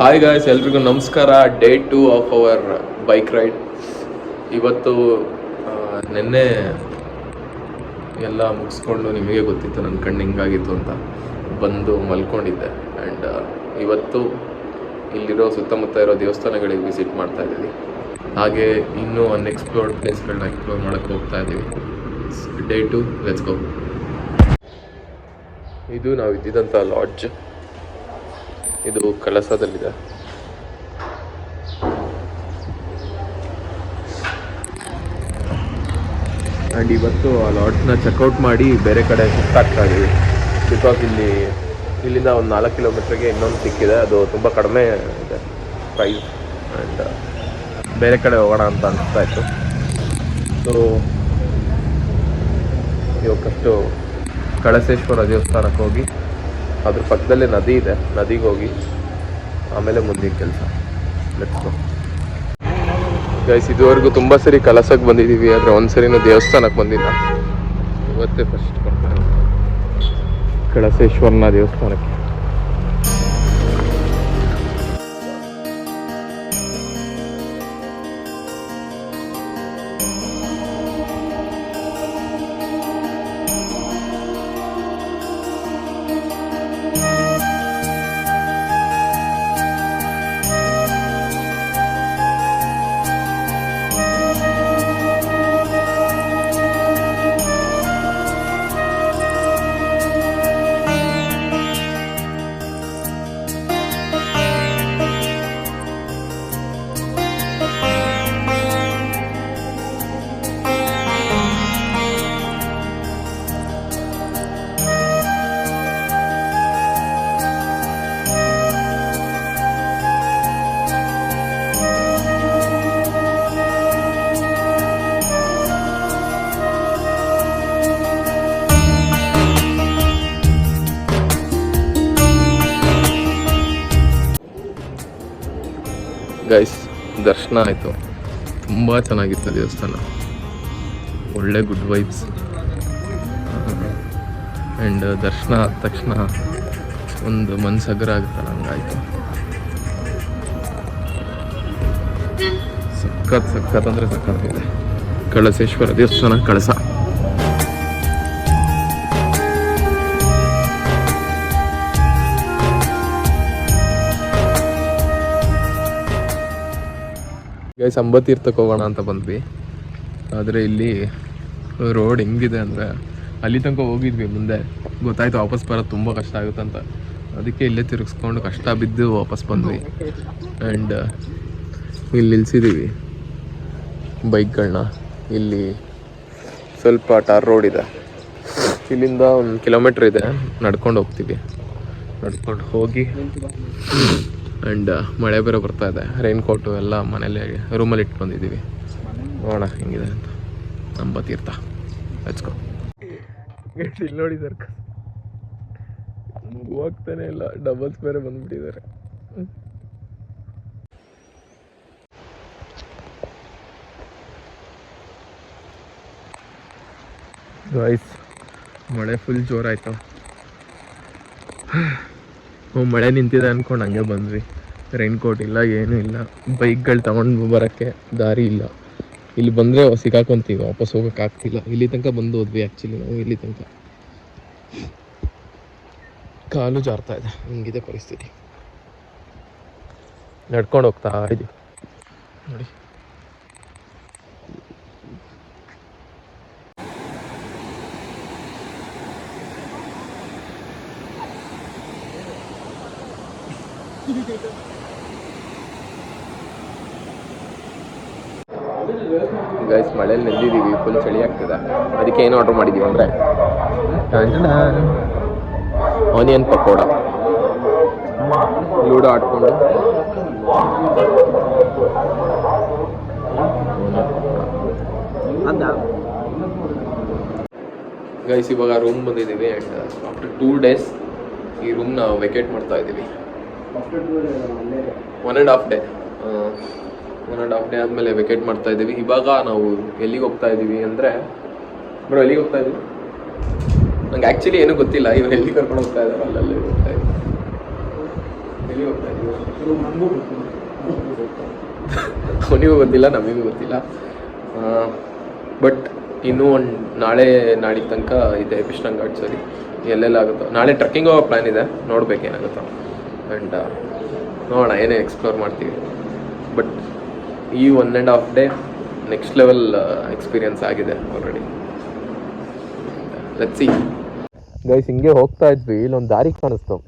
Hi guys, ಎಲ್ರಿಗೂ ನಮಸ್ಕಾರ. Day 2 of our bike ride. ಇವತ್ತು ನಿನ್ನೆ ಎಲ್ಲ ಮುಗಿಸ್ಕೊಂಡು ನಿಮಗೆ ಗೊತ್ತಿತ್ತು ನನ್ನ ಕಣ್ಣು ಹಿಂಗಾಗಿತ್ತು ಅಂತ ಬಂದು ಮಲ್ಕೊಂಡಿದ್ದೆ. ಆ್ಯಂಡ್ ಇವತ್ತು ಇಲ್ಲಿರೋ ಸುತ್ತಮುತ್ತ ಇರೋ ದೇವಸ್ಥಾನಗಳಿಗೆ ವಿಸಿಟ್ ಮಾಡ್ತಾ ಇದ್ದೀವಿ. ಹಾಗೆ ಇನ್ನೂ ಅನ್ಎಕ್ಸ್ಪ್ಲೋರ್ಡ್ ಪ್ಲೇಸ್ಗಳನ್ನ ಎಕ್ಸ್ಪ್ಲೋರ್ ಮಾಡೋಕ್ಕೆ ಹೋಗ್ತಾ ಇದ್ದೀವಿ. Day 2, let's go. ಇದು ನಾವು ಇದ್ದಿದ್ದಂಥ ಲಾಡ್ಜ್. ಇದು ಕಳಸದಲ್ಲಿದೆ. ಆ್ಯಂಡ್ ಇವತ್ತು ಆ ಲಾಡ್ಜ್ನ ಚೆಕ್ಔಟ್ ಮಾಡಿ ಬೇರೆ ಕಡೆ ಶಿಫ್ಟ್ ಆಗ್ತಾ ಇದ್ದೀವಿ. ಬಿಕಾಸ್ ಇಲ್ಲಿಂದ ಒಂದು 4 ಕಿಲೋಮೀಟ್ರಿಗೆ ಇನ್ನೊಂದು ಸಿಕ್ಕಿದೆ. ಅದು ತುಂಬ ಕಡಿಮೆ ಇದೆ ಪ್ರೈಸ್. ಆ್ಯಂಡ್ ಬೇರೆ ಕಡೆ ಹೋಗೋಣ ಅಂತ ಅನಿಸ್ತಾ ಇತ್ತು. ಸೊ ಇವತ್ತು ಕಳಸೇಶ್ವರ ದೇವಸ್ಥಾನಕ್ಕೆ ಹೋಗಿ ಅದ್ರ ಪಕ್ಕದಲ್ಲೇ ನದಿ ಇದೆ, ನದಿಗೆ ಹೋಗಿ ಆಮೇಲೆ ಮುಂದಿನ ಕೆಲಸ. Let's go guys. ಇದುವರೆಗೂ ತುಂಬ ಸರಿ ಕಳಸಕ್ಕೆ ಬಂದಿದ್ದೀವಿ, ಆದರೆ ಒಂದು ಸರಿನೂ ದೇವಸ್ಥಾನಕ್ಕೆ ಬಂದಿಲ್ಲ. ಇವತ್ತೇ ಫಸ್ಟ್ ಬರ್ತಾರೆ ಕಳಸೇಶ್ವರನ ದೇವಸ್ಥಾನಕ್ಕೆ. ಗೈಸ್, ದರ್ಶನ ಆಯಿತು. ತುಂಬ ಚೆನ್ನಾಗಿತ್ತು ದೇವಸ್ಥಾನ. ಒಳ್ಳೆ ಗುಡ್ ವೈಬ್ಸ್. ಆ್ಯಂಡ್ ದರ್ಶನ ಆದ ತಕ್ಷಣ ಒಂದು ಮನಸ್ಸಗರ ಆಗುತ್ತೆ, ಹಂಗಾಯಿತು. ಸಖತ್ ಅಂದರೆ ಸಖತ್ತಾಗಿದೆ ಕಳಸೇಶ್ವರ ದೇವಸ್ಥಾನ, ಕಳಸ. ಗೈಸ್, ಅಂಬತೀರ್ಥಕ್ಕೆ ಹೋಗೋಣ ಅಂತ ಬಂದ್ವಿ. ಆದರೆ ಇಲ್ಲಿ ರೋಡ್ ಹೆಂಗಿದೆ ಅಂದರೆ, ಅಲ್ಲಿ ತನಕ ಹೋಗಿದ್ವಿ, ಮುಂದೆ ಗೊತ್ತಾಯ್ತು ವಾಪಸ್ ಬರೋದು ತುಂಬ ಕಷ್ಟ ಆಗುತ್ತೆ ಅಂತ. ಅದಕ್ಕೆ ಇಲ್ಲೇ ತಿರುಗಿಸ್ಕೊಂಡು ಕಷ್ಟ ಬಿದ್ದು ವಾಪಸ್ ಬಂದ್ವಿ. ಆ್ಯಂಡ್ ಇಲ್ಲಿ ನಿಲ್ಸಿದ್ದೀವಿ ಬೈಕ್ಗಳನ್ನ. ಇಲ್ಲಿ ಸ್ವಲ್ಪ ಟಾರ್ ರೋಡ್ ಇದೆ. ಇಲ್ಲಿಂದ 1 ಕಿಲೋಮೀಟ್ರ್ ಇದೆ, ನಡ್ಕೊಂಡು ಹೋಗ್ತೀವಿ. ನಡ್ಕೊಂಡು ಹೋಗಿ ಆ್ಯಂಡ್ ಮಳೆ ಬೇರೆ ಬರ್ತಾ ಇದೆ. ರೈನ್ ಕೋಟು ಎಲ್ಲ ಮನೇಲಿ ರೂಮಲ್ಲಿ ಇಟ್ಕೊಂಡಿದ್ದೀವಿ. ನೋಡೋಣ ಹೆಂಗಿದೆ ಅಂತ. ಅಂಬತೀರ್ಥ, ಲೆಟ್ಸ್ ಗೋ. ಇಲ್ಲಿ ನೋಡಿ ಸರ್, ಹೋಗ್ತಾನೆ ಇಲ್ಲ. ಡಬಲ್ಸ್ ಬೇರೆ ಬಂದ್ಬಿಟ್ಟಿದ್ದಾರೆ. ಗೈಸ್, ಮಳೆ ಫುಲ್ ಜೋರಾಯಿತು. ಮಳೆ ನಿಂತಿದೆ ಅಂದ್ಕೊಂಡು ಹಂಗೆ ಬಂದ್ವಿ. ರೈನ್ ಕೋಟ್ ಇಲ್ಲ, ಏನೂ ಇಲ್ಲ. ಬೈಕ್ಗಳು ತಗೊಂಡು ಬರೋಕ್ಕೆ ದಾರಿ ಇಲ್ಲ. ಇಲ್ಲಿ ಬಂದರೆ ಸಿಕ್ಕಾಕೊಂತೀವಿ, ವಾಪಸ್ ಹೋಗೋಕ್ಕಾಗ್ತಿಲ್ಲ. ಇಲ್ಲಿ ತನಕ ಬಂದು ಹೋದ್ವಿ ಆ್ಯಕ್ಚುಲಿ ನಾವು. ಇಲ್ಲಿ ತನಕ ಕಾಲು ಜಾರ್ತಾ ಇದೆ, ಹಿಂಗಿದೆ ಪರಿಸ್ಥಿತಿ. ನಡ್ಕೊಂಡು ಹೋಗ್ತಾ ಇದ್ದೀವಿ ನೋಡಿ. ಗೈಸ್, ಮಳೇಲಿ ನೆಂದಿದ್ದೀವಿ, ಫುಲ್ ಚಳಿ ಆಗ್ತದೆ. ಅದಕ್ಕೆ ಏನು ಆರ್ಡ್ರ್ ಮಾಡಿದ್ದೀವಿ ಅಂದರೆ ಆನಿಯನ್ ಪಕೋಡ. ಲೂಡೋ ಆಡ್ಕೊಂಡು ಗೈಸ್, ಇವಾಗ ರೂಮ್ ಬಂದಿದ್ದೀವಿ. ಆ್ಯಂಡ್ ಆಫ್ಟರ್ 2 days ಈ ರೂಮ್ನ ವೆಕೇಟ್ ಮಾಡ್ತಾ ಇದ್ದೀವಿ. 1.5 day 1.5 day ಆದಮೇಲೆ ವೆಕೇಟ್ ಮಾಡ್ತಾ ಇದ್ದೀವಿ. ಇವಾಗ ನಾವು ಎಲ್ಲಿಗೆ ಹೋಗ್ತಾ ಇದ್ದೀವಿ ಅಂದರೆ, ಎಲ್ಲಿಗೆ ಹೋಗ್ತಾ ಇದ್ದೀವಿ ನಂಗೆ ಆ್ಯಕ್ಚುಲಿ ಏನೂ ಗೊತ್ತಿಲ್ಲ. ಇವ್ರು ಎಲ್ಲಿ ಕರ್ಕೊಂಡು ಹೋಗ್ತಾ ಇದ್ದಾರೆ, ಅಲ್ಲಲ್ಲಿ ಹೋಗ್ತಾ ಇದ್ದೀವಿ. ಎಲ್ಲಿ ಹೋಗ್ತಾ ಇದ್ದೀವಿ ಅವನಿಗೂ ಗೊತ್ತಿಲ್ಲ, ನಮಗೂ ಗೊತ್ತಿಲ್ಲ. ಬಟ್ ಇನ್ನೂ ಒಂದು ನಾಳೆ ನಾಳಿಗೆ ತನಕ ಇದೆ ವೆಸ್ಟರ್ನ್ ಘಾಟ್ಸಲ್ಲಿ. ಎಲ್ಲೆಲ್ಲಾಗುತ್ತೋ ನಾಳೆ ಟ್ರೆಕ್ಕಿಂಗ್ ಹೋಗೋ ಪ್ಲ್ಯಾನ್ ಇದೆ, ನೋಡ್ಬೇಕೇನಾಗುತ್ತೋ. ಆ್ಯಂಡ್ ನೋಡೋಣ ಏನೇನು ಎಕ್ಸ್ಪ್ಲೋರ್ ಮಾಡ್ತೀವಿ. ಬಟ್ ಈ 1.5 ಡೇ ನೆಕ್ಸ್ಟ್ ಲೆವೆಲ್ ಎಕ್ಸ್ಪೀರಿಯನ್ಸ್ ಆಗಿದೆ ಆಲ್ರೆಡಿ. Let's see. ಗೈಸ್ ಹಿಂಗೆ ಹೋಗ್ತಾ ಇದ್ವಿ, ಇಲ್ಲೊಂದು ದಾರಿ ಕಾಣಿಸ್ತು,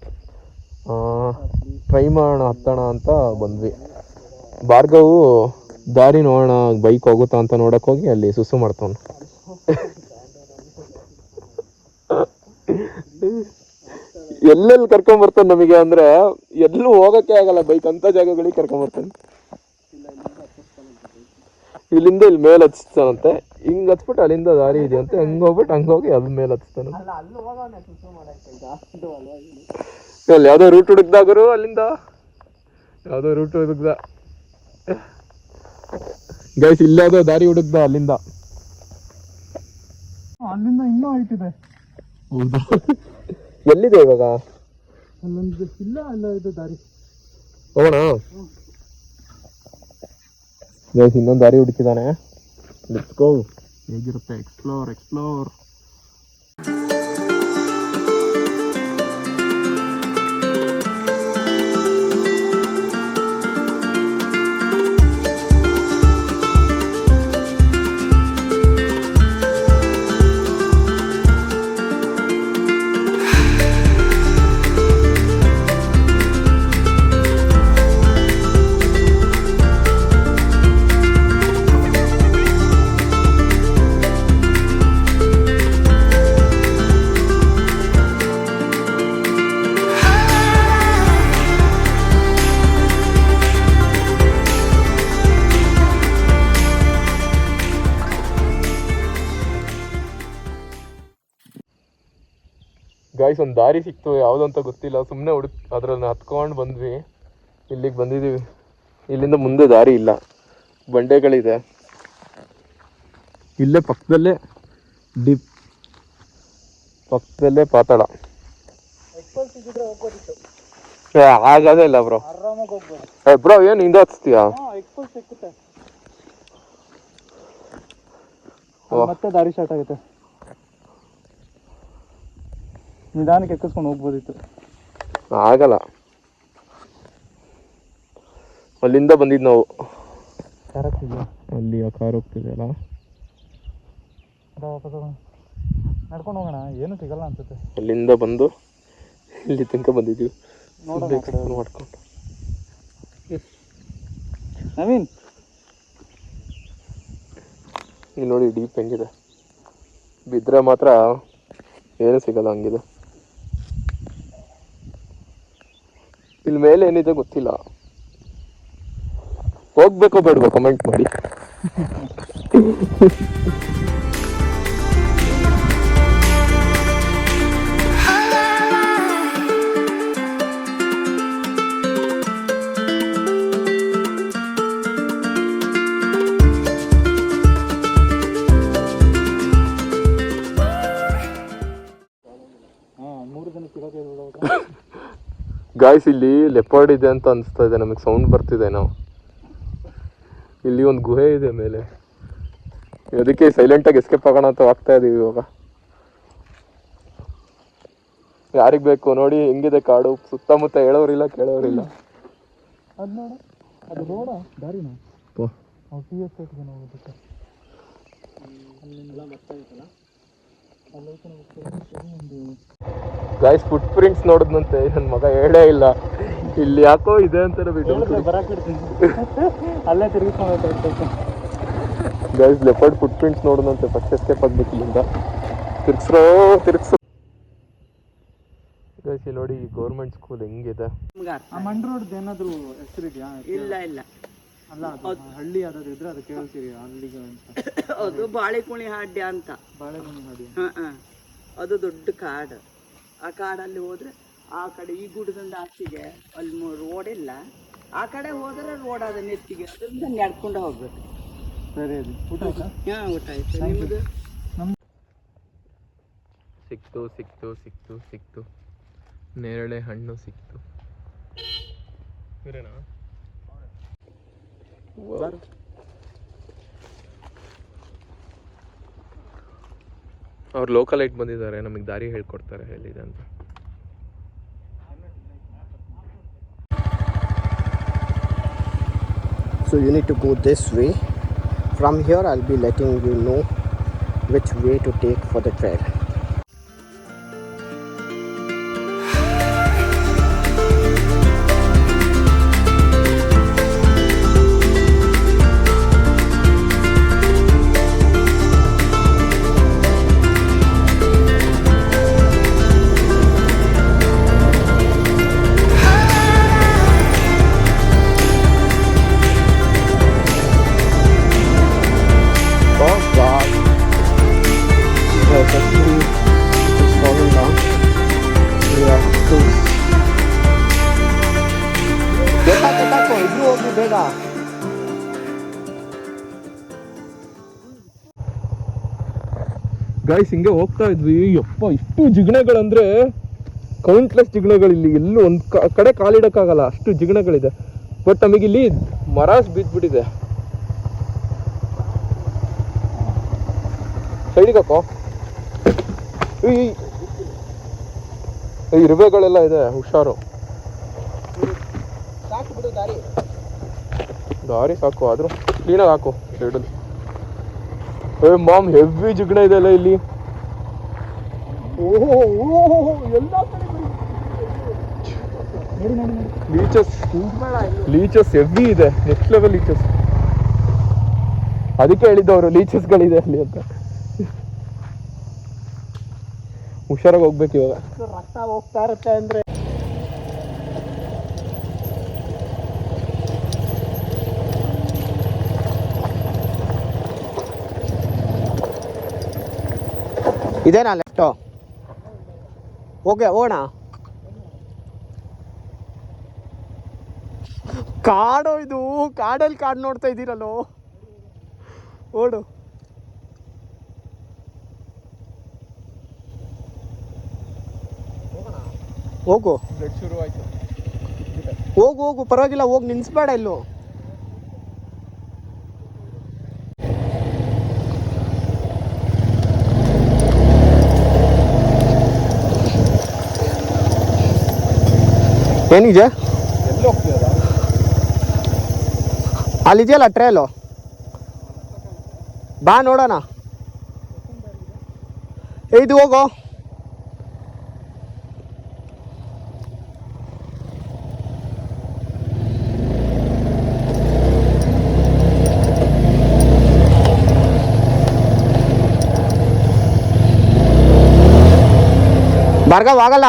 ಟ್ರೈ ಮಾಡೋಣ ಹತ್ತೋಣ ಅಂತ ಬಂದ್ವಿ. ಭಾರ್ಗವು ದಾರಿ ನೋಡೋಣ ಬೈಕ್ ಹೋಗುತ್ತಾ ಅಂತ ನೋಡಕ್ ಹೋಗಿ ಅಲ್ಲಿ ಸುಸು ಮಾಡ್ತಾನೆ. ಎಲ್ಲೆಲ್ಲಿ ಕರ್ಕೊಂಬರ್ತಾನೆ ನಮಗೆ ಅಂದ್ರೆ ಎಲ್ಲೂ ಹೋಗಕ್ಕೆ ಆಗಲ್ಲ, ಬೈಕ್ ಅಂತ ಜಾಗಗಳಿಗೆ ಕರ್ಕೊಂಬರ್ತಾನೆ. ಇಲ್ಲಿಂದ ಇಲ್ಲಿ ಮೇಲೆ ಹಚ್ತಾನಂತೆ, ಹಿಂಗ್ ಹಚ್ಬಿಟ್ಟು ಅಲ್ಲಿಂದ ದಾರಿ ಇದೆಯಂತೆ, ಹಂಗ್ ಹೋಗ್ಬಿಟ್ಟು ಹಂಗ ಹೋಗಿ ಅದ್ ಮೇಲೆ ಹಚ್ತಾನೆ. ಅಲ್ಲಿ ಯಾವ್ದೋ ರೂಟ್ ಹುಡುಕ್ದಾಗರು, ಅಲ್ಲಿಂದ ಯಾವ್ದೋ ರೂಟ್ ಹುಡುಕ್ದ ಗೈಸ್, ಇಲ್ಲಾದೋ ದಾರಿ ಹುಡುಕ್ದ ಅಲ್ಲಿಂದ ಇನ್ನೂ ಐಟಿದೆ. ಹೌದಾ? ಎಲ್ಲಿದೆ ಇವಾಗ? ಅಲ್ಲೊಂದು ಇಲ್ಲ, ಅಲ್ಲ ಇದು ದಾರಿ ಹೋಗೋಣ. ಗೈಸ್ ಇನ್ನೊಂದು ದಾರಿ ಹುಡುಕಿದಾನೆ, ಲೆಟ್ಸ್ ಗೋ. ಹೇಗಿರುತ್ತೆ ಎಕ್ಸ್ಪ್ಲೋರ್. ಗಾಯ್ಸ್ ಒಂದು ದಾರಿ ಸಿಕ್ತು, ಯಾವುದಂತ ಗೊತ್ತಿಲ್ಲ, ಸುಮ್ಮನೆ ಅದ್ರಲ್ಲಿ ಹತ್ಕೊಂಡು ಬಂದ್ವಿ, ಇಲ್ಲಿಗೆ ಬಂದಿದ್ದೀವಿ. ಇಲ್ಲಿಂದ ಮುಂದೆ ದಾರಿ ಇಲ್ಲ, ಬಂಡೆಗಳಿದೆ. ಇಲ್ಲೇ ಪಕ್ಕದಲ್ಲೇ ಪಾತಾಳ. ಆಗದೇ ಇಲ್ಲ ಬ್ರೋ. ಬ್ರೋ ಏನು ಹಿಂದೆ ಹಚ್ತೀಯಾ? ಮತ್ತೆ ದಾರಿ ಸ್ಟಾರ್ಟ್ ಆಗುತ್ತೆ, ನಿಧಾನಕ್ಕೆ ಎಕ್ಕಿಸ್ಕೊಂಡು ಹೋಗ್ಬೋದಿತ್ತು. ಆಗಲ್ಲ, ಅಲ್ಲಿಂದ ಬಂದಿದ್ದು ನಾವು. ಅಲ್ಲಿ ಆ ಕಾರ್ ಹೋಗ್ತಿದೆಯಲ್ಲ, ನಡ್ಕೊಂಡು ಹೋಗೋಣ, ಏನು ಸಿಗಲ್ಲ ಅನ್ಸುತ್ತೆ. ಅಲ್ಲಿಂದ ಬಂದು ಇಲ್ಲಿ ತನಕ ಬಂದಿದ್ದೀವಿ ಮಾಡ್ಕೊಂಡು. ನವೀನ್ ಇಲ್ಲಿ ನೋಡಿ ಡೀಪ್ ಹೆಂಗಿದೆ, ಬಿದ್ದರೆ ಮಾತ್ರ ಏನು ಸಿಗಲ್ಲ, ಹಂಗಿದೆ. ಇಲ್ಲಿ ಮೇಲೆ ಏನಿದೆ ಗೊತ್ತಿಲ್ಲ, ಹೋಗ್ಬೇಕೋ ಬೇಡವೋ ಕಮೆಂಟ್ ಮಾಡಿ. ಗಾಯ್ಸ್ ಇಲ್ಲಿ ಲೆಪರ್ಡ್ ಇದೆ ಅಂತ ಅನಿಸ್ತಾ ಇದೆ ನಮಗೆ, ಸೌಂಡ್ ಬರ್ತಿದೆ. ನಾವು ಇಲ್ಲಿ ಒಂದು ಗುಹೆ ಇದೆ ಮೇಲೆ, ಅದಕ್ಕೆ ಸೈಲೆಂಟಾಗಿ ಎಸ್ಕೇಪ್ ಆಗೋಣ ಅಂತ ಹೋಗ್ತಾ ಇದೀವಿ ಇವಾಗ. ಯಾರಿಗೆ ಬೇಕು ನೋಡಿ ಹೆಂಗಿದೆ ಕಾಡು, ಸುತ್ತಮುತ್ತ ಹೇಳೋರಿಲ್ಲ ಕೇಳೋರಿಲ್ಲ. ಅದು ನೋಡ, ಅದು ರೋಡ ದಾರಿನ ಗಾಯ್ಸ್ ಫುಟ್ ಪ್ರಿಂಟ್ಸ್ ನೋಡಿದ್ನಂತೆ ನನ್ನ ಮಗ, ಹೇಳೇ ಇಲ್ಲ ಇಲ್ಲಿ ಯಾಕೋ ಇದೆ ಅಂತಾರೆ ಬಿಟ್ಟು ಅಲ್ಲೇ ತಿರುಗಿಸ್ಕೊಂಡು. ಗೈಸ್ ಲೆಪರ್ಡ್ ಫುಟ್ ಪ್ರಿಂಟ್ಸ್ ನೋಡಿದಂತೆ, ಫಸ್ಟ್ ಎಸ್ಕೇಪ್ ಆಗ್ಬೇಕು ಇಲ್ಲಿಂದ. ತಿರ್ಗ್ಸ್ರೋ ಗೈಸ್ ಇಲ್ಲಿ ನೋಡಿ ಗೌರ್ಮೆಂಟ್ ಸ್ಕೂಲ್ ಹೆಂಗಿದೆ. ಮಂಡ್ ರೋಡ್ ಏನಾದ್ರು ಹೆಸರಿದೆಯಾ? ಇಲ್ಲ ಅಲ್ಲ, ಅದು ಹಳ್ಳಿ ಯಾವ್ದಾದ್ರು ಇದ್ರೆ ಅದಕ್ಕೆ ಹೇಳ್ತೀವಿ ಅಲ್ಲಿಗೆ ಅಂತ. ಅದು ಬಾಳೆಕುಣಿ ಹಾಡ್ಯ ಅಂತ. ಬಾಳೆಗೊನೆ ಹಾಡಿ. ಅದು ದೊಡ್ಡ ಕಾಡು. ಆ ಕಾಡಲ್ಲಿ ಹೋದ್ರೆ ಆ ಕಡೆ ಈ ಗುಡ್ಡದಿಂದ ಆಚೆಗೆ ಅಲ್ಲಿ ರೋಡ್ ಇಲ್ಲ, ಆ ಕಡೆ ಹೋದ್ರೆ ರೋಡ್ ಅದ ನೆತ್ತಿಗೆ, ಅದರಿಂದ ನಡ್ಕೊಂಡು ಹೋಗ್ಬೇಕು. ಸರಿ, ಅದು ಊಟ ಆಯ್ತಾ? ಊಟ ಆಯ್ತು. ನಿಮ್ಮದು? ಸಿಕ್ತು ನೇರಳೆ ಹಣ್ಣು ಸಿಕ್ತು. ಇವರೇನಾ? ಅವ್ರು ಲೋಕಲ್ ಲೈಟ್ ಬಂದಿದ್ದಾರೆ, ನಮಗೆ ದಾರಿ ಹೇಳ್ಕೊಡ್ತಾರೆ ಎಲ್ಲಿದೆ ಅಂತ. So you need to go this way. From here I'll be letting you know which way to take for the trail. Guys ಹಿಂಗೆ ಹೋಗ್ತಾ ಇದ್ವಿ, ಯಪ್ಪ ಇಷ್ಟು ಜಿಗಣೆಗಳಂದ್ರೆ ಕೌಂಟ್ಲೆಸ್ ಜಿಗಣೆಗಳು. ಇಲ್ಲಿ ಎಲ್ಲೂ ಒಂದು ಕಡೆ ಕಾಲಿಡಕ್ಕಾಗಲ್ಲ, ಅಷ್ಟು ಜಿಗಣೆಗಳಿದೆ. ಬಟ್ ನಮಗಿಲ್ಲಿ ಮರಾಸ್ ಬಿದ್ದ್ಬಿಟ್ಟಿದೆ. ಸೈಡಿಗೆ ಹಾಕೋ. ಈ ಇರುವೆಗಳೆಲ್ಲ ಇದೆ, ಹುಷಾರು. ದಾರಿ ಸಾಕು, ಆದ್ರೂ ಕ್ಲೀನಾಗಿ ಹಾಕು ಸೈಡಲ್ಲಿ. ಮಾಮ್ ಹೆವಿ ಜಿಗಣ ಇದೆ ಅಲ್ಲ ಇಲ್ಲಿ. ಲೀಚಸ್ ಹೆವಿ ಇದೆ, ನೆಕ್ಸ್ಟ್ ಲೆವೆಲ್ ಲೀಚಸ್. ಅದಕ್ಕೆ ಹೇಳಿದ್ದವರು ಲೀಚಸ್ಗಳಿದೆ ಅಲ್ಲಿ ಅಂತ. ಹುಷಾರಾಗಿ ಹೋಗ್ಬೇಕು ಇವಾಗ. ರಕ್ತ ಹೋಗ್ತಾ ಇರುತ್ತೆ ಅಂದ್ರೆ ಇದೇನಾ ಲೆಫ್ಟು? ಓಕೆ ಓಣ. ಕಾಡು ಇದು, ಕಾಡಲ್ಲಿ ಕಾಡು ನೋಡ್ತಾ ಇದ್ದೀರಲ್ಲೋ. ಓಡು. ಹೋಗು ಶುರು ಆಯ್ತು. ಹೋಗು ಹೋಗು, ಪರವಾಗಿಲ್ಲ, ಹೋಗಿ ನಿನ್ಸ್ಬೇಡ ಇಲ್ಲೂ. ಏನಿದೆ ಎಲ್ಲಿ ಹೋಗ್ತೀಯಲ್ಲ? ಅಲ್ಲಿದೆಯಲ್ಲ ಟ್ರೇಲು, ಬಾ ನೋಡೋಣ. ಇದು ಹೋಗೋ. ಭಾರ್ಗವ್ ಆಗಲ್ಲ.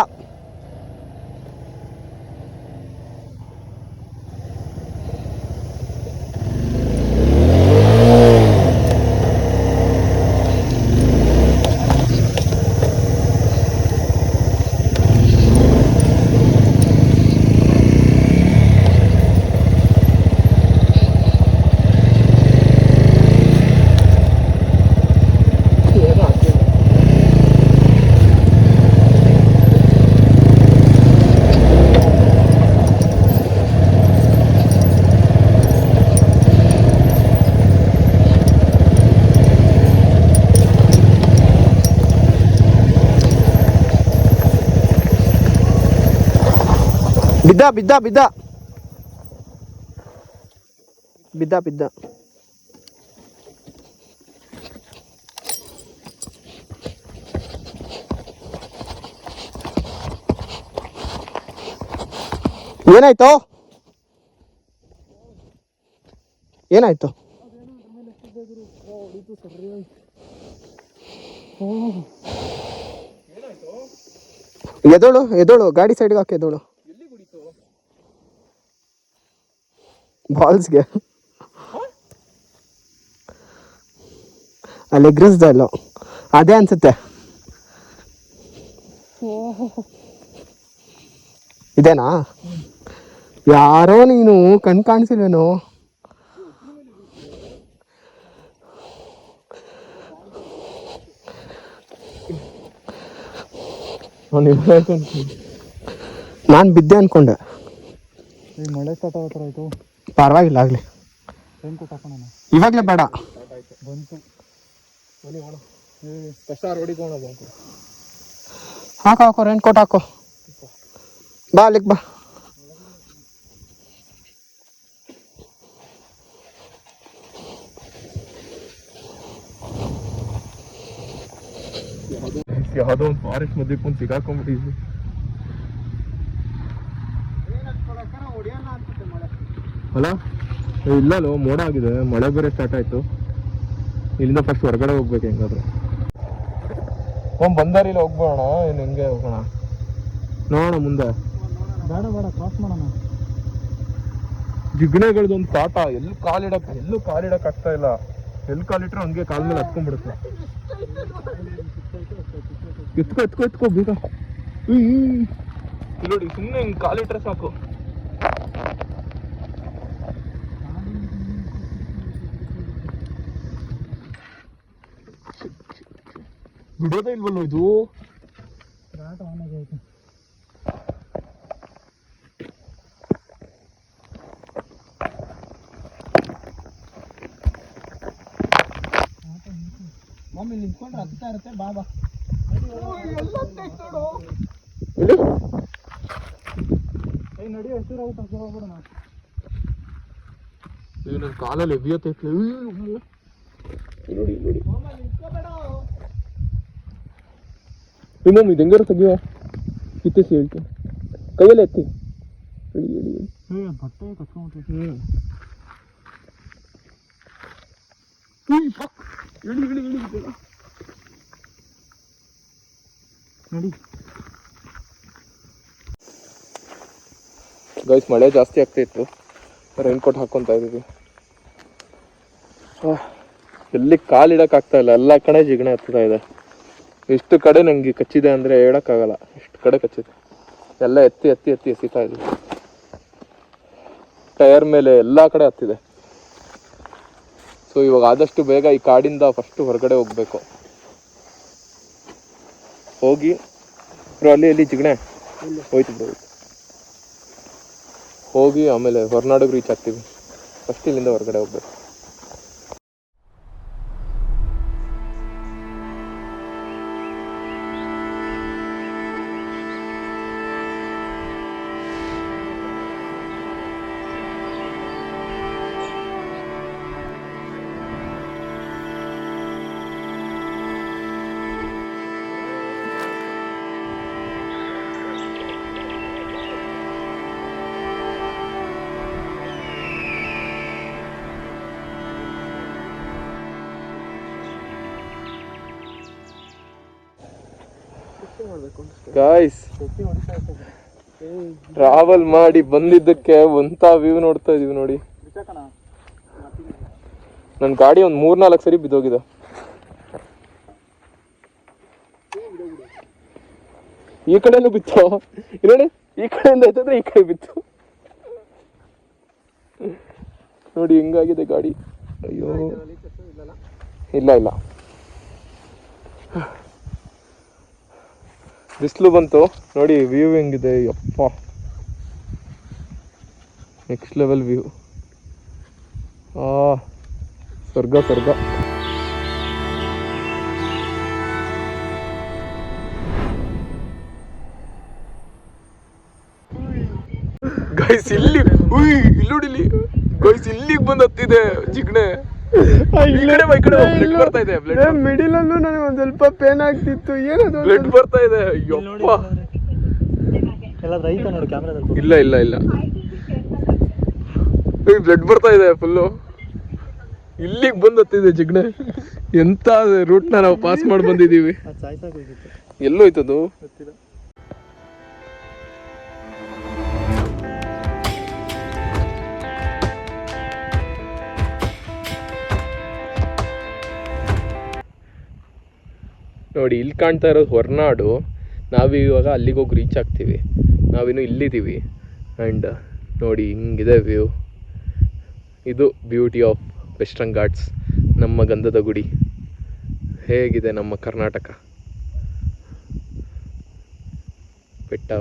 ಬಿದ್ದ ಬಿದ್ದ ಬಿದ್ದ ಬಿದ್ದ ಬಿದ್ದ. ಏನಾಯ್ತು? ಏನಾಯ್ತು? ಎದೋಳು ಎದೋಳು, ಗಾಡಿ ಸೈಡ್ಗೆ ಹಾಕಿ ಎದೋಳು. ಬಾಲ್ಸ್ಗೆ ಅಲ್ಲಿ ಎಗ್ರಿಸ್ದಲ್ಲೋ ಅದೇ ಅನ್ಸುತ್ತೆ. ಇದೇನಾ? ಯಾರೋ ನೀನು ಕಣ್ ಕಾಣಿಸಿಲ್ವೇನೋ? ನಾನು ಬಿದ್ದೆ ಅನ್ಕೊಂಡೆ. ಈಗ ಮಳೆ ಸ್ಟಾರ್ಟ್ ಆಗೋ ಥರ ಆಯಿತು. ಪರವಾಗಿಲ್ಲ ಆಗಲಿ, ಟೈಮ್ ಕೊಟ್ಟು ಹಾಕೋಣ. ಇವಾಗಲೇ ಬೇಡ. ಬಂತು ಕಷ್ಟ ರೋಡಿಗೆ ಹೋಗೋಣ. ಹಾಕೋ ರೈನ್ ಕೋಟ್ ಹಾಕೋ. ಬಾ ಅಲ್ಲಿಗೆ ಬಾ. ಯಾವುದೋ ಒಂದು ಫಾರೆಸ್ಟ್ ಮಧ್ಯೆ ಕುಂತು ಸಿಗಾಕೊಂಡ್ಬಿಟ್ಟಿದ್ವಿ. ಅಲ್ಲ ಇಲ್ಲಲ್ಲೋ ಮೋಡ ಆಗಿದೆ, ಮಳೆ ಬೇರೆ ಸ್ಟಾರ್ಟ್ ಆಯ್ತು. ಇಲ್ಲಿಂದ ಫಸ್ಟ್ ಹೊರಗಡೆ ಹೋಗ್ಬೇಕು ಹೆಂಗಾದ್ರೆ. ಬಂದಾರಿಲ್ಲ ಹೋಗ್ಬೋಣ, ಏನು ಹೆಂಗೆ ಹೋಗೋಣ ನೋಡೋಣ ಮುಂದೆ. ಬೇಡ ಕ್ರಾಸ್ ಮಾಡೋಣ. ಜಿಗ್ಣೆಗಳದೊಂದು ಕಾಟ, ಎಲ್ಲೂ ಕಾಲಿಡಕ್ ಆಗ್ತಾ ಇಲ್ಲ. ಎಲ್ಲಿ ಕಾಲಿಟ್ರೆ ಹಂಗೆ ಕಾಲ ಮೇಲೆ ಹತ್ಕೊಂಡ್ಬಿಡುತ್ತೆ. ಎತ್ಕೋ ಬೇಗ. ಇಲ್ಲಿ ನೋಡಿ, ಸುಮ್ಮನೆ ಹಿಂಗೆ ಕಾಲಿಟ್ರೆ ಸಾಕು. ಬಿಡೋದೇ ಇಲ್ವಲ್ಲ ಇದು. ಮಮ್ಮಿ ನಿಂತ್ಕೊಂಡ್ರೆ ಹತ್ತಾ ಇರುತ್ತೆ. ಬಾಬಾ ನಡಿ ಹಸಿರಾಗುತ್ತೆ, ಹೋಗ್ಬಿಡೋಣ. ನನ್ನ ಕಾಲಲ್ಲಿ ಎವಿಯತ್ತೈತೆ. ನೋಡಿ ಮಮ್ಮಿ ಇದೆಂಗಾರು ತೆಗಿಯೋ, ಕಿತ್ತಿಸಿ ಹೇಳ್ತೀನಿ. ಕೈಯಲ್ಲೇ ಎತ್ತಿ ಬಟ್ಟೆ ಕಚ್ಕೊಂಡ್ಬಿಟ್ಟು. ನೋಡಿ ಗೈಸ್, ಮಳೆ ಜಾಸ್ತಿ ಆಗ್ತಾಯಿತ್ತು. ರೈನ್ ಕೋಟ್ ಹಾಕ್ಕೊತಾ ಇದ್ದೀವಿ. ಎಲ್ಲಿ ಕಾಲಿಡಕ್ ಆಗ್ತಾ ಇಲ್ಲ, ಎಲ್ಲ ಕಡೆ ಜಿಗಣೆ ಹತ್ತಾ ಇದೆ. ಎಷ್ಟು ಕಡೆ ನಂಗೆ ಕಚ್ಚಿದೆ ಅಂದರೆ ಹೇಳೋಕ್ಕಾಗಲ್ಲ, ಎಷ್ಟು ಕಡೆ ಕಚ್ಚಿದೆ. ಎಲ್ಲ ಎತ್ತಿ ಎಸಿತಾ ಇದ್ದೀವಿ. ಟೈರ್ ಮೇಲೆ ಎಲ್ಲ ಕಡೆ ಹತ್ತಿದೆ. ಸೊ ಇವಾಗ ಆದಷ್ಟು ಬೇಗ ಈ ಕಾಡಿಂದ ಫಸ್ಟ್ ಹೊರಗಡೆ ಹೋಗ್ಬೇಕು. ಹೋಗಿ ಅಲ್ಲಿ ಜಿಗಣೆ ಹೋಯ್ತು ಹೋಗಿ ಆಮೇಲೆ ಹೊರನಾಡಿಗೆ ರೀಚ್ ಆಗ್ತೀವಿ. ಫಸ್ಟ್ ಇಲ್ಲಿಂದ ಹೊರಗಡೆ ಹೋಗ್ಬೇಕು. ಗಾಯ್ಸ್, ಟ್ರಾವೆಲ್ ಮಾಡಿ ಬಂದಿದ್ದಕ್ಕೆ ಒಂತ ವ್ಯೂ ನೋಡ್ತಾ ಇದೀವಿ ನೋಡಿ. ನನ್ನ ಗಾಡಿ ಒಂದು 3-4 ಸರಿ ಬಿದ್ದೋಗಿದೆ. ಈ ಕಡೆನೂ ಬಿತ್ತು ನೋಡಿ, ಈ ಕಡೆಯಿಂದ ಎತ್ತಿದ್ರೆ ಈ ಕಡೆ ಬಿತ್ತು ನೋಡಿ, ಹೆಂಗಾಗಿದೆ ಗಾಡಿ. ಅಯ್ಯೋ ಇಲ್ಲ ಬಿಸಿಲು ಬಂತು ನೋಡಿ, ವ್ಯೂ ಹೆಂಗಿದೆ. ಯಪ್ಪ, ನೆಕ್ಸ್ಟ್ ಲೆವೆಲ್ ವ್ಯೂ. ಸ್ವರ್ಗ. ಗೈಸ್ ಇಲ್ಲಿ ನೋಡಿಲಿ ಗೈಸ್, ಇಲ್ಲಿಗೆ ಬಂದು ಹತ್ತಿದೆ ಜಿಗ್ಣೆ. ಬರ್ತಾ ಇದೆ ಮಿಡಿಲ್ ಅಲ್ಲೂ ನನಗೆ ಒಂದ್ ಸ್ವಲ್ಪ ಪೇನ್ ಆಗ್ತಿತ್ತು. ಏನದು ಬ್ಲಡ್ ಬರ್ತಾ ಇದೆ. ಯಪ್ಪ, ಇಲ್ಲ ಬ್ಲಡ್ ಬರ್ತಾ ಇದೆ ಫುಲ್ಲು. ಇಲ್ಲಿಗೆ ಬಂದು ಹತ್ತಿದೆ ಜಿಗ್ಣೆ. ಎಂತ ರೂಟ್ನ ನಾವು ಪಾಸ್ ಮಾಡಿ ಬಂದಿದ್ದೀವಿ. ಎಲ್ಲೋಯ್ತದು? ನೋಡಿ, ಇಲ್ಲಿ ಕಾಣ್ತಾ ಇರೋದು ಹೊರನಾಡು. ನಾವಿವಾಗ ಅಲ್ಲಿಗೆ ಹೋಗಿ ರೀಚ್ ಆಗ್ತೀವಿ. ನಾವಿನ್ನು ಇಲ್ಲಿದ್ದೀವಿ. ಆ್ಯಂಡ್ ನೋಡಿ ಹಿಂಗಿದೆ ವ್ಯೂ. ಇದು ಬ್ಯೂಟಿ ಆಫ್ ವೆಸ್ಟರ್ನ್ ಘಾಟ್ಸ್, ನಮ್ಮ ಗಂಧದ ಗುಡಿ. ಹೇಗಿದೆ ನಮ್ಮ ಕರ್ನಾಟಕ. ಬೆಟ್ಟ.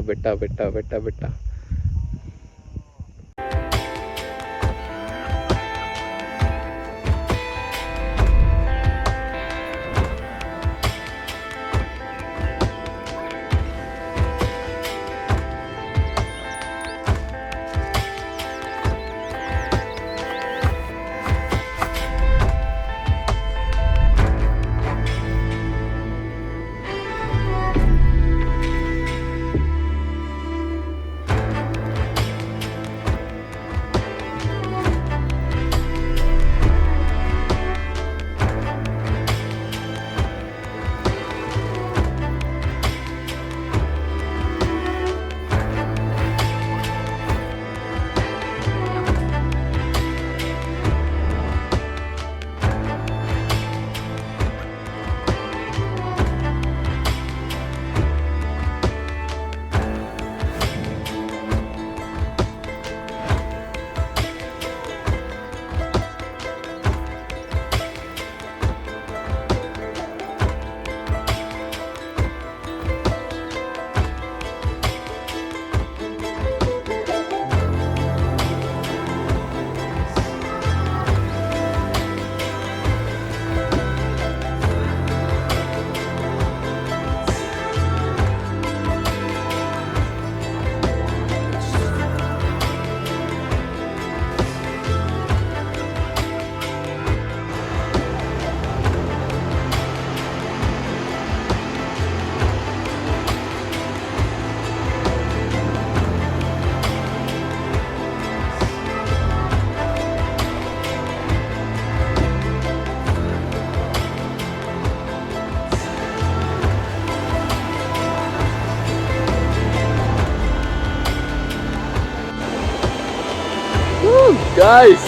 Guys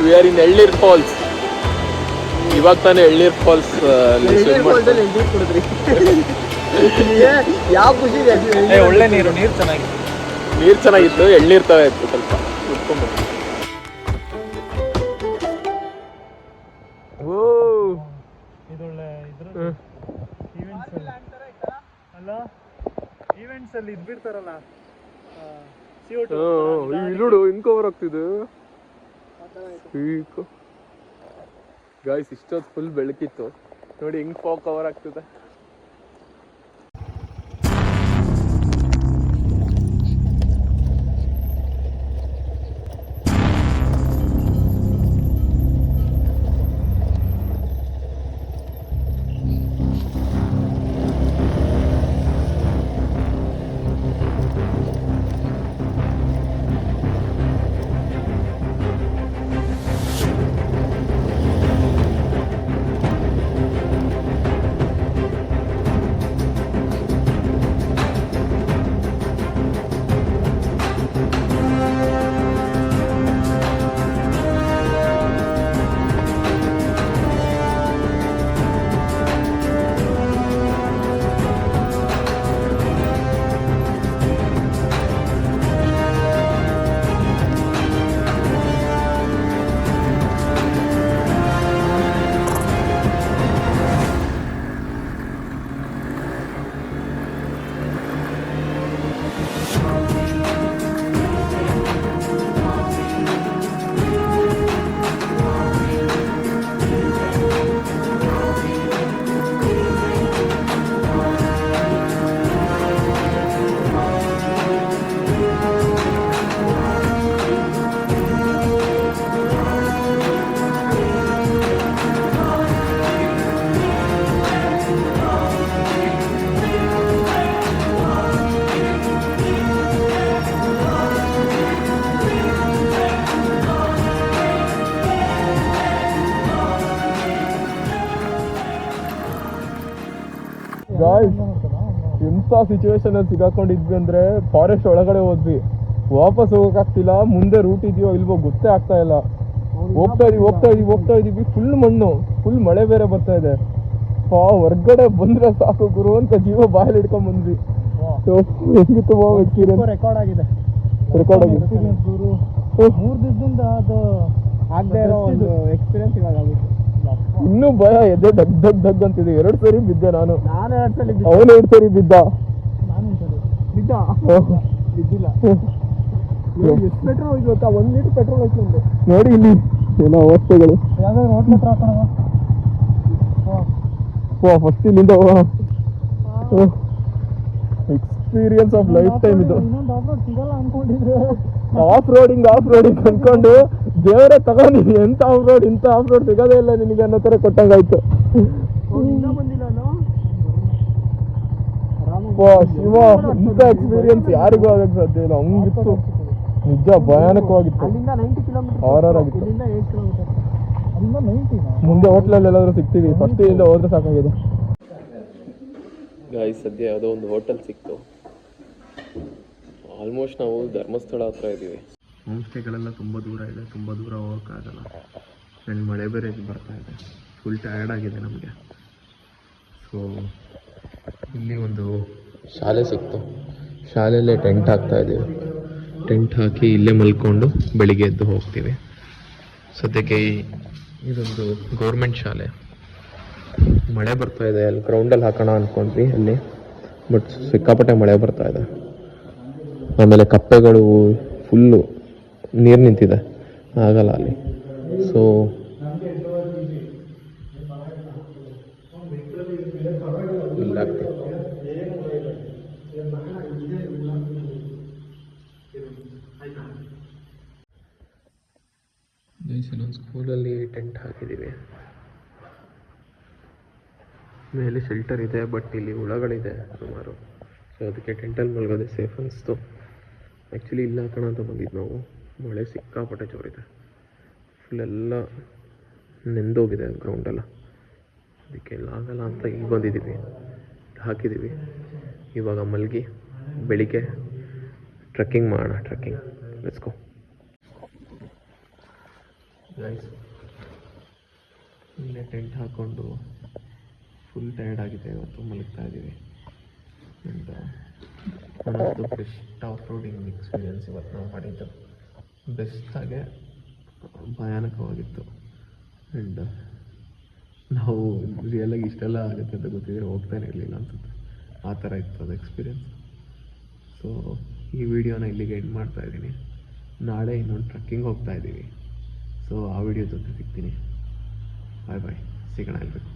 we are in Elneer falls. ಇವಾಗ ತಾನೇ ಎಳ್ನೀರ್ ಫಾಲ್ಸ್ ಕುಡಿದ್ರಿ ಯಾವ ಖುಷಿ ಇದೆ. ಒಳ್ಳೆ ನೀರು ಚೆನ್ನಾಗಿ ನೀರು ಚೆನ್ನಾಗಿತ್ತು, ಎಳ್ನೀರ್ ತರ ಇತ್ತು ಸ್ವಲ್ಪ ಕುತ್ಕೊಂಡ್ಬಂದು. ಇದೊಳ್ಳೆ ಈವೆಂಟ್ಸ್ ಅಲ್ಲಿ ಇದ್ಬಿಡ್ತಾರಲ್ಲ ಇಲ್ಲೋಡು ಹೆಂಗ್ ಕವರ್ ಆಗ್ತಿದೆ ಗಾಯ್ಸ್. ಇಷ್ಟೊತ್ತು ಫುಲ್ ಬೆಳಕಿತ್ತು ನೋಡಿ ಹೆಂಗ್ ಫಾಗ್ ಕವರ್ ಆಗ್ತಿದೆ. ಗಾಯ್ಸ್ ಎಂಥ ಸಿಚುವೇಶನ್ ಅಲ್ಲಿ ಸಿಗಾಕೊಂಡಿದ್ವಿ ಅಂದ್ರೆ ಫಾರೆಸ್ಟ್ ಒಳಗಡೆ ಹೋದ್ವಿ, ವಾಪಸ್ ಹೋಗಕ್ಕಾಗ್ತಿಲ್ಲ. ಮುಂದೆ ರೂಟ್ ಇದೆಯೋ ಇಲ್ವೋ ಗೊತ್ತೇ ಆಗ್ತಾ ಇಲ್ಲ. ಹೋಗ್ತಾ ಇದೀವಿ ಫುಲ್ ಮಣ್ಣು, ಫುಲ್ ಮಳೆ ಬೇರೆ ಬರ್ತಾ ಇದೆ. ಹೊರ್ಗಡೆ ಬಂದ್ರೆ ಸಾಕು ಗುರು ಅಂತ ಜೀವ ಬಾಯಲ್ಲಿ ಹಿಡ್ಕೊಂಡ್ ಬಂದ್ವಿ. ರೆಕಾರ್ಡ್ ಆಗಿದೆ. 3 ದಿವಸದಿಂದ ಅದು ಆಗದೆ ಇರೋ ಒಂದು ಎಕ್ಸ್ಪೀರಿಯನ್ಸ್ ಇವಾಗ ಆಗುತ್ತೆ. ಇನ್ನೂ ಭಯ ಎದೆ ಡಗ್ ಡಗ್ ಡಗ್ ಅಂತಿದೆ. 2 ಸರಿ ಬಿದ್ದೆ ನಾನು. 2 ಸಲ ಅವನು 2 ಸರಿ ಬಿದ್ದ. ಬಿದ್ದಿಲ್ಲ. ಎಷ್ಟು ಪೆಟ್ರೋಲ್ ಹೋಯ್ತು ಗೊತ್ತಾ? 1 ಲೀಟರ್ ಪೆಟ್ರೋಲ್ ಹೋಯ್ತು ನಮ್ದು. ನೋಡಿ ಇಲ್ಲಿ ಏನೋ ಅವಸ್ಥೆಗಳು. ಯಾವ್ದಾದ್ರು ಹೋಟ್ಲ್ ಹತ್ರ ಹಾಕೋಣ. ಫಸ್ಟ್ ಇಲ್ಲಿಂದ ಎಕ್ಸ್ಪೀರಿಯನ್ಸ್ ಆಫ್ ಲೈಫ್ ಟೈಮ್ ಇದು. ಇನ್ನೊಂದು ಆಫ್ ಸಿಗಲ್ಲ ಅನ್ಕೊಂಡಿದ್ರೆ ಆಫ್ ರೋಡಿಂಗ್ ಅನ್ಕೊಂಡು ದೇವರೇ ತಗೊಂಡಿ ಎಂತ ಆಫ್ ರೋಡ್, ಇಂಥ ಆಫ್ ರೋಡ್ ಸಿಗೋದೇ ಇಲ್ಲ ನಿನಗೆ ಅನ್ನೋ ತರ ಕೊಟ್ಟಂಗಾಯ್ತು. ಶಿವ, ಇಂಥ ಎಕ್ಸ್ಪೀರಿಯನ್ಸ್ ಯಾರಿಗೂ ಆಗಕ್ ಸಾಧ್ಯ ಇಲ್ಲ. ಹಂಗಿತ್ತು ನಿಜ, ಭಯಾನಕವಾಗಿತ್ತು. ಅಲ್ಲಿಂದ 90 ಕಿಲೋಮೀಟರ್, ಹಾರರ್ ಆಗಿತ್ತು. ಇಲ್ಲಿಂದ 8 ಕಿಲೋಮೀಟರ್. ಅಲ್ಲಿಂದ 90 ಮುಂದೆ ಹೋಟ್ಲಲ್ಲಿ ಎಲ್ಲಾದ್ರೂ ಸಿಗ್ತೀವಿ. ಫಸ್ಟ್ ಇಲ್ಲಿಂದ ಹೋದ್ರೆ ಸಾಕಾಗಿದೆ. ಗಾಯ್ಸ್ ಸದ್ಯ ಯಾವುದೋ ಒಂದು ಹೋಟೆಲ್ ಸಿಕ್ತು. ಆಲ್ಮೋಸ್ಟ್ ನಾವು ಧರ್ಮಸ್ಥಳ ಹತ್ರ ಇದ್ದೀವಿ. ಹೋಮ್ ಸ್ಟೇಗಳೆಲ್ಲ ತುಂಬ ದೂರ ಇದೆ, ತುಂಬ ದೂರ ಹೋಗೋಕ್ಕಾಗಲ್ಲ. ಆ್ಯಂಡ್ ಮಳೆ ಬೇರೆ ಬರ್ತಾ ಇದೆ, ಫುಲ್ ಟಯರ್ಡ್ ಆಗಿದೆ ನಮಗೆ. ಸೊ ಇಲ್ಲಿ ಒಂದು ಶಾಲೆ ಸಿಕ್ತು. ಶಾಲೆಯಲ್ಲೇ ಟೆಂಟ್ ಹಾಕ್ತಾ ಇದ್ದೀವಿ. ಟೆಂಟ್ ಹಾಕಿ ಇಲ್ಲೇ ಮಲ್ಕೊಂಡು ಬೆಳಿಗ್ಗೆ ಎದ್ದು ಹೋಗ್ತೀವಿ. ಸದ್ಯಕ್ಕೆ ಇದೊಂದು ಗೌರ್ಮೆಂಟ್ ಶಾಲೆ. ಮಳೆ ಬರ್ತಾ ಇದೆ, ಅಲ್ಲಿ ಗ್ರೌಂಡಲ್ಲಿ ಹಾಕೋಣ ಅಂದ್ಕೊಂಡ್ವಿ ಅಲ್ಲಿ, ಬಟ್ ಸಿಕ್ಕಾಪಟ್ಟೆ ಮಳೆ ಬರ್ತಾ ಇದೆ. ಆಮೇಲೆ ಕಪ್ಪೆಗಳು ಫುಲ್ಲು ನೀರು ನಿಂತಿದೆ, ಆಗಲ್ಲ ಅಲ್ಲಿ. ಸೊ ಇಲ್ಲಾಗ್ತೀವಿ. ಇನ್ನೊಂದು ಸ್ಕೂಲಲ್ಲಿ ಟೆಂಟ್ ಹಾಕಿದ್ದೀವಿ. ಮೇಲೆ ಶೆಲ್ಟರ್ ಇದೆ, ಬಟ್ ಇಲ್ಲಿ ಹುಳಗಳಿದೆ ಸುಮಾರು. ಸೊ ಅದಕ್ಕೆ ಟೆಂಟಲ್ಲಿ ಮಲಗೋದೇ ಸೇಫ್ ಅನಿಸ್ತು. ಆ್ಯಕ್ಚುಲಿ ಇಲ್ಲ ಹಾಕೋಣ ಅಂತ ಬಂದಿದ್ದು ನಾವು. ಮಳೆ ಸಿಕ್ಕಾಪಟ್ಟೆ ಜೋರಿದೆ, ಫುಲ್ಲೆಲ್ಲ ನೆಂದೋಗಿದೆ ಗ್ರೌಂಡೆಲ್ಲ. ಅದಕ್ಕೆ ಎಲ್ಲ ಆಗಲ್ಲ ಅಂತ ಇಲ್ಲಿ ಬಂದಿದ್ದೀವಿ, ಹಾಕಿದ್ದೀವಿ. ಇವಾಗ ಮಲಗಿ ಬೆಳಿಗ್ಗೆ ಟ್ರೆಕ್ಕಿಂಗ್ ಮಾಡೋಣ. Trekking let's go. ಟೆಂಟ್ ಹಾಕ್ಕೊಂಡು ಫುಲ್ ಟಯರ್ಡ್ ಆಗಿದೆ, ಇವತ್ತು ಮಲಗ್ತಾ ಇದ್ದೀವಿ. And one of the best off roading experience ಇವತ್ತು ನಾವು ಮಾಡಿದ್ದು. ಬೆಸ್ಟಾಗೆ ಭಯಾನಕವಾಗಿತ್ತು. ಆ್ಯಂಡ್ ನಾವು ರಿಯಲಾಗಿ ಇಷ್ಟೆಲ್ಲ ಆಗುತ್ತೆ ಅಂತ ಗೊತ್ತಿದ್ರೆ ಹೋಗ್ತಾನೆ ಇರಲಿಲ್ಲ ಅನ್ಸುತ್ತೆ, ಆ ಥರ ಇತ್ತು ಅದು ಎಕ್ಸ್ಪೀರಿಯೆನ್ಸ್. ಸೊ ಈ ವಿಡಿಯೋನ ಇಲ್ಲಿಗೆ ಎಂಡ್ ಮಾಡ್ತಾ ಇದ್ದೀನಿ. ನಾಳೆ ಇನ್ನೊಂದು ಟ್ರಕ್ಕಿಂಗ್ ಹೋಗ್ತಾ ಇದ್ದೀವಿ. ಸೊ ಆ ವಿಡಿಯೋ ಜೊತೆ ಸಿಗ್ತೀನಿ. ಬಾಯ್ ಬಾಯ್, ಸಿಗೋಣ ಎಲ್ರಿಗೂ.